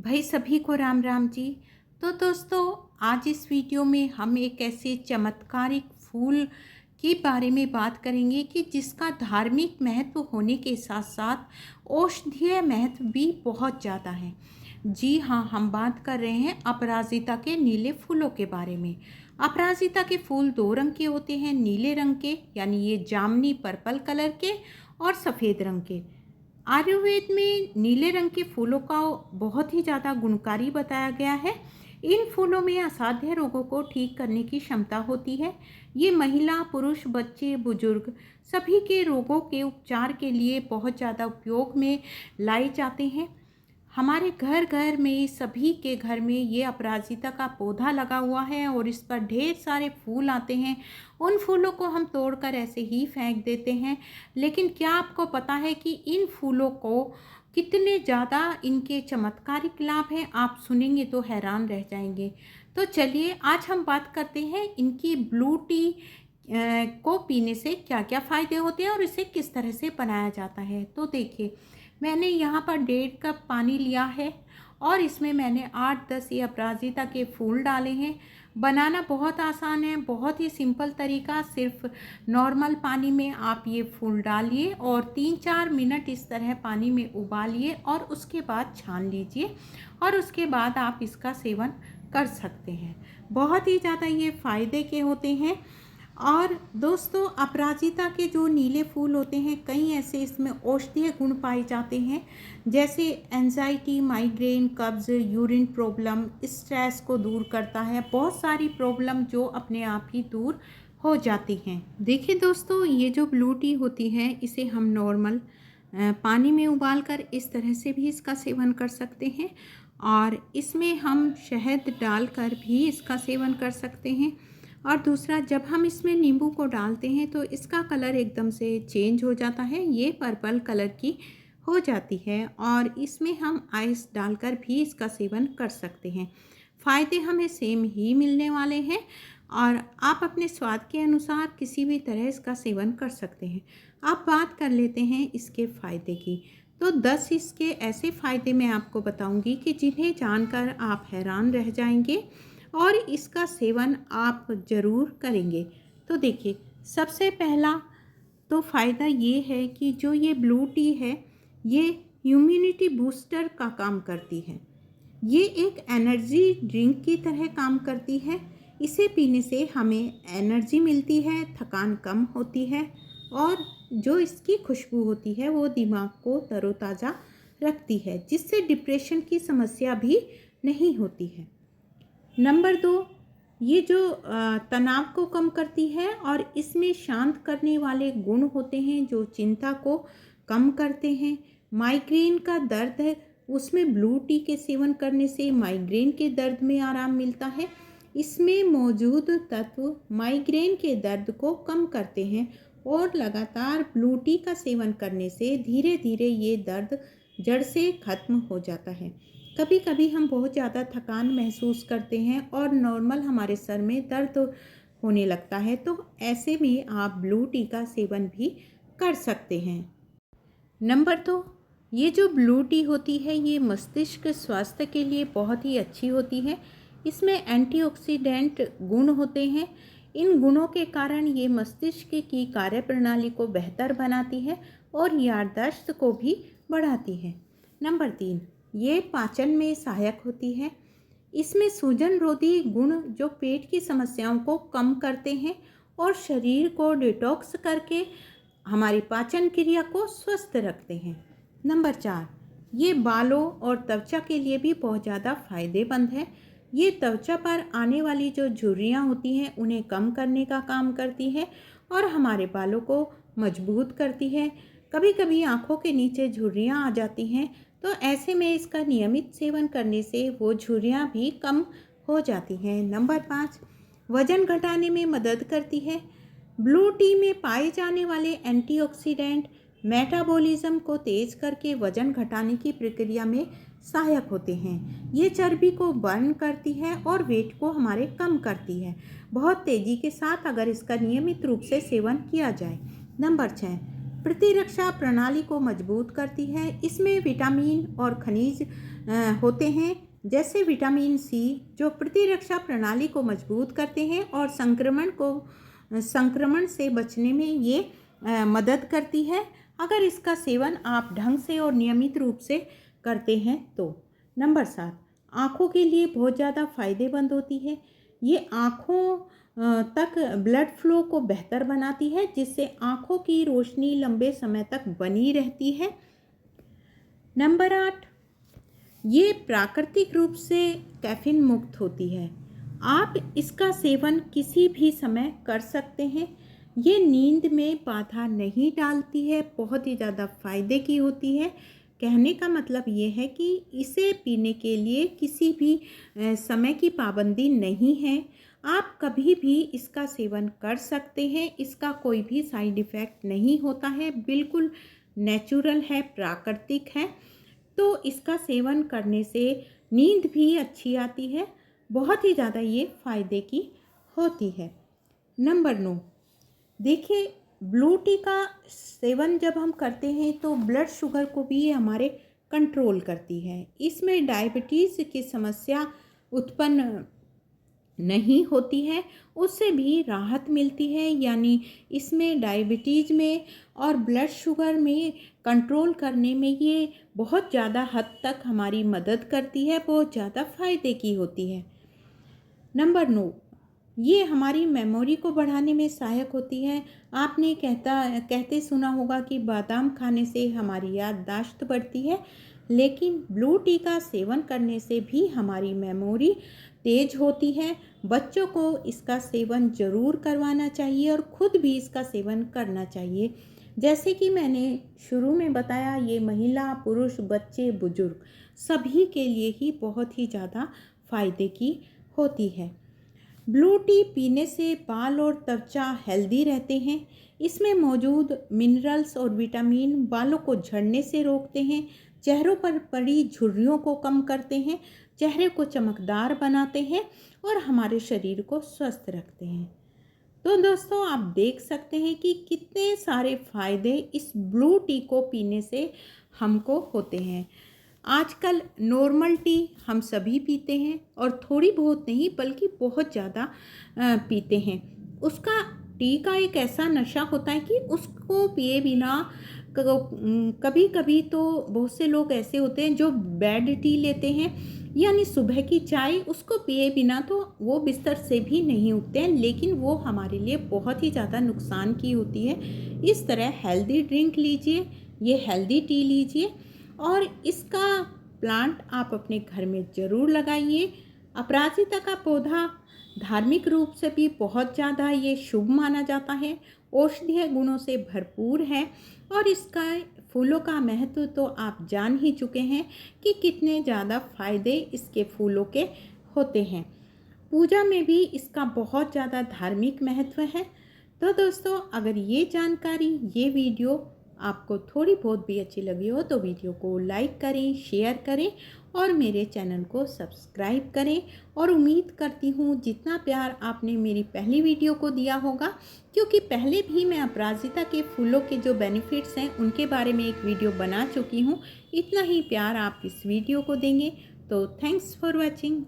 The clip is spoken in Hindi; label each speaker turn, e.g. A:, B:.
A: भाई सभी को राम राम जी। तो दोस्तों, आज इस वीडियो में हम एक ऐसे चमत्कारिक फूल के बारे में बात करेंगे कि जिसका धार्मिक महत्व होने के साथ साथ औषधीय महत्व भी बहुत ज़्यादा है। जी हाँ, हम बात कर रहे हैं अपराजिता के नीले फूलों के बारे में। अपराजिता के फूल दो रंग के होते हैं, नीले रंग के यानी ये जामुनी पर्पल कलर के और सफ़ेद रंग के। आयुर्वेद में नीले रंग के फूलों का बहुत ही ज़्यादा गुणकारी बताया गया है। इन फूलों में असाध्य रोगों को ठीक करने की क्षमता होती है। ये महिला, पुरुष, बच्चे, बुजुर्ग सभी के रोगों के उपचार के लिए बहुत ज़्यादा उपयोग में लाए जाते हैं। हमारे घर घर में, सभी के घर में ये अपराजिता का पौधा लगा हुआ है और इस पर ढेर सारे फूल आते हैं। उन फूलों को हम तोड़कर ऐसे ही फेंक देते हैं, लेकिन क्या आपको पता है कि इन फूलों को कितने ज़्यादा इनके चमत्कारिक लाभ हैं? आप सुनेंगे तो हैरान रह जाएंगे। तो चलिए आज हम बात करते हैं इनकी ब्लू टी को पीने से क्या क्या फ़ायदे होते हैं और इसे किस तरह से बनाया जाता है। तो देखिए, मैंने यहाँ पर 1.5 कप पानी लिया है और इसमें मैंने 8-10 ये अपराजिता के फूल डाले हैं। बनाना बहुत आसान है, बहुत ही सिंपल तरीका। सिर्फ नॉर्मल पानी में आप ये फूल डालिए और 3-4 मिनट इस तरह पानी में उबालिए और उसके बाद छान लीजिए और उसके बाद आप इसका सेवन कर सकते हैं। बहुत ही ज़्यादा ये फ़ायदे के होते हैं। और दोस्तों, अपराजिता के जो नीले फूल होते हैं, कई ऐसे इसमें औषधीय गुण पाए जाते हैं, जैसे एंजाइटी, माइग्रेन, कब्ज, यूरिन प्रॉब्लम, स्ट्रेस को दूर करता है। बहुत सारी प्रॉब्लम जो अपने आप ही दूर हो जाती हैं। देखिए दोस्तों, ये जो ब्लू टी होती है इसे हम नॉर्मल पानी में उबालकर इस तरह से भी इसका सेवन कर सकते हैं और इसमें हम शहद डालकर भी इसका सेवन कर सकते हैं। और दूसरा, जब हम इसमें नींबू को डालते हैं तो इसका कलर एकदम से चेंज हो जाता है, ये पर्पल कलर की हो जाती है और इसमें हम आइस डालकर भी इसका सेवन कर सकते हैं। फ़ायदे हमें सेम ही मिलने वाले हैं और आप अपने स्वाद के अनुसार किसी भी तरह इसका सेवन कर सकते हैं। आप बात कर लेते हैं इसके फ़ायदे की। तो 10 इसके ऐसे फ़ायदे मैं आपको बताऊंगी कि जिन्हें जानकर आप हैरान रह जाएंगे और इसका सेवन आप ज़रूर करेंगे। तो देखिए, सबसे पहला तो फ़ायदा ये है कि जो ये ब्लू टी है ये इम्यूनिटी बूस्टर का काम करती है। ये एक एनर्जी ड्रिंक की तरह काम करती है। इसे पीने से हमें एनर्जी मिलती है, थकान कम होती है और जो इसकी खुशबू होती है वो दिमाग को तरोताज़ा रखती है, जिससे डिप्रेशन की समस्या भी नहीं होती है। नंबर 2, ये जो तनाव को कम करती है और इसमें शांत करने वाले गुण होते हैं जो चिंता को कम करते हैं। माइग्रेन का दर्द है, उसमें ब्लू टी के सेवन करने से माइग्रेन के दर्द में आराम मिलता है। इसमें मौजूद तत्व माइग्रेन के दर्द को कम करते हैं और लगातार ब्लू टी का सेवन करने से धीरे धीरे ये दर्द जड़ से खत्म हो जाता है। कभी कभी हम बहुत ज़्यादा थकान महसूस करते हैं और नॉर्मल हमारे सर में दर्द होने लगता है, तो ऐसे में आप ब्लू टी का सेवन भी कर सकते हैं। नंबर 2, ये जो ब्लू टी होती है ये मस्तिष्क स्वास्थ्य के लिए बहुत ही अच्छी होती है। इसमें एंटीऑक्सीडेंट गुण होते हैं। इन गुणों के कारण ये मस्तिष्क की कार्यप्रणाली को बेहतर बनाती है और याददाश्त को भी बढ़ाती है। नंबर 3, ये पाचन में सहायक होती है। इसमें सूजन रोधी गुण जो पेट की समस्याओं को कम करते हैं और शरीर को डिटॉक्स करके हमारी पाचन क्रिया को स्वस्थ रखते हैं। नंबर 4, ये बालों और त्वचा के लिए भी बहुत ज़्यादा फायदेमंद है। ये त्वचा पर आने वाली जो झुर्रियाँ होती हैं उन्हें कम करने का काम करती है और हमारे बालों को मजबूत करती है। कभी कभी आँखों के नीचे झुर्रियाँ आ जाती हैं, तो ऐसे में इसका नियमित सेवन करने से वो झुर्रियाँ भी कम हो जाती हैं। नंबर 5, वज़न घटाने में मदद करती है। ब्लू टी में पाए जाने वाले एंटीऑक्सीडेंट मेटाबॉलिज्म को तेज करके वज़न घटाने की प्रक्रिया में सहायक होते हैं। ये चर्बी को बर्न करती है और वेट को हमारे कम करती है, बहुत तेज़ी के साथ, अगर इसका नियमित रूप से सेवन किया जाए। नंबर 6, प्रतिरक्षा प्रणाली को मजबूत करती है। इसमें विटामिन और खनिज होते हैं, जैसे विटामिन सी, जो प्रतिरक्षा प्रणाली को मजबूत करते हैं और संक्रमण से बचने में ये मदद करती है, अगर इसका सेवन आप ढंग से और नियमित रूप से करते हैं तो। नंबर 7, आँखों के लिए बहुत ज़्यादा फायदेमंद होती है। ये आँखों तक ब्लड फ्लो को बेहतर बनाती है, जिससे आँखों की रोशनी लंबे समय तक बनी रहती है। नंबर 8, ये प्राकृतिक रूप से कैफीन मुक्त होती है। आप इसका सेवन किसी भी समय कर सकते हैं। ये नींद में बाधा नहीं डालती है, बहुत ही ज़्यादा फायदे की होती है। कहने का मतलब ये है कि इसे पीने के लिए किसी भी समय की पाबंदी नहीं है। आप कभी भी इसका सेवन कर सकते हैं। इसका कोई भी साइड इफ़ेक्ट नहीं होता है, बिल्कुल नेचुरल है, प्राकृतिक है। तो इसका सेवन करने से नींद भी अच्छी आती है, बहुत ही ज़्यादा ये फ़ायदे की होती है। नंबर 9, देखिए, ब्लू टी का सेवन जब हम करते हैं तो ब्लड शुगर को भी ये हमारे कंट्रोल करती है। इसमें डायबिटीज़ की समस्या उत्पन्न नहीं होती है, उससे भी राहत मिलती है। यानी इसमें डायबिटीज़ में और ब्लड शुगर में कंट्रोल करने में ये बहुत ज़्यादा हद तक हमारी मदद करती है, बहुत ज़्यादा फ़ायदे की होती है। नंबर 9, ये हमारी मेमोरी को बढ़ाने में सहायक होती है। आपने कहते सुना होगा कि बादाम खाने से हमारी याददाश्त बढ़ती है, लेकिन ब्लू टी का सेवन करने से भी हमारी मेमोरी तेज होती है। बच्चों को इसका सेवन ज़रूर करवाना चाहिए और ख़ुद भी इसका सेवन करना चाहिए। जैसे कि मैंने शुरू में बताया, ये महिला, पुरुष, बच्चे, बुजुर्ग सभी के लिए ही बहुत ही ज़्यादा फ़ायदे की होती है। ब्लू टी पीने से बाल और त्वचा हेल्दी रहते हैं। इसमें मौजूद मिनरल्स और विटामिन बालों को झड़ने से रोकते हैं, चेहरों पर पड़ी झुर्रियों को कम करते हैं, चेहरे को चमकदार बनाते हैं और हमारे शरीर को स्वस्थ रखते हैं। तो दोस्तों, आप देख सकते हैं कि कितने सारे फ़ायदे इस ब्लू टी को पीने से हमको होते हैं। आजकल नॉर्मल टी हम सभी पीते हैं और थोड़ी बहुत नहीं बल्कि बहुत ज़्यादा पीते हैं। उसका टी का एक ऐसा नशा होता है कि उसको पिए बिना कभी कभी तो बहुत से लोग ऐसे होते हैं जो बेड टी लेते हैं, यानी सुबह की चाय, उसको पिए बिना तो वो बिस्तर से भी नहीं उठते हैं, लेकिन वो हमारे लिए बहुत ही ज़्यादा नुकसान की होती है। इस तरह हेल्दी ड्रिंक लीजिए, ये हेल्दी टी लीजिए और इसका प्लांट आप अपने घर में ज़रूर लगाइए। अपराजिता का पौधा धार्मिक रूप से भी बहुत ज़्यादा ये शुभ माना जाता है, औषधीय गुणों से भरपूर है और इसका फूलों का महत्व तो आप जान ही चुके हैं कि कितने ज़्यादा फ़ायदे इसके फूलों के होते हैं। पूजा में भी इसका बहुत ज़्यादा धार्मिक महत्व है। तो दोस्तों, अगर ये जानकारी, ये वीडियो आपको थोड़ी बहुत भी अच्छी लगी हो तो वीडियो को लाइक करें, शेयर करें और मेरे चैनल को सब्सक्राइब करें। और उम्मीद करती हूँ जितना प्यार आपने मेरी पहली वीडियो को दिया होगा, क्योंकि पहले भी मैं अपराजिता के फूलों के जो बेनिफिट्स हैं उनके बारे में एक वीडियो बना चुकी हूँ, इतना ही प्यार आप इस वीडियो को देंगे। तो थैंक्स फॉर वॉचिंग।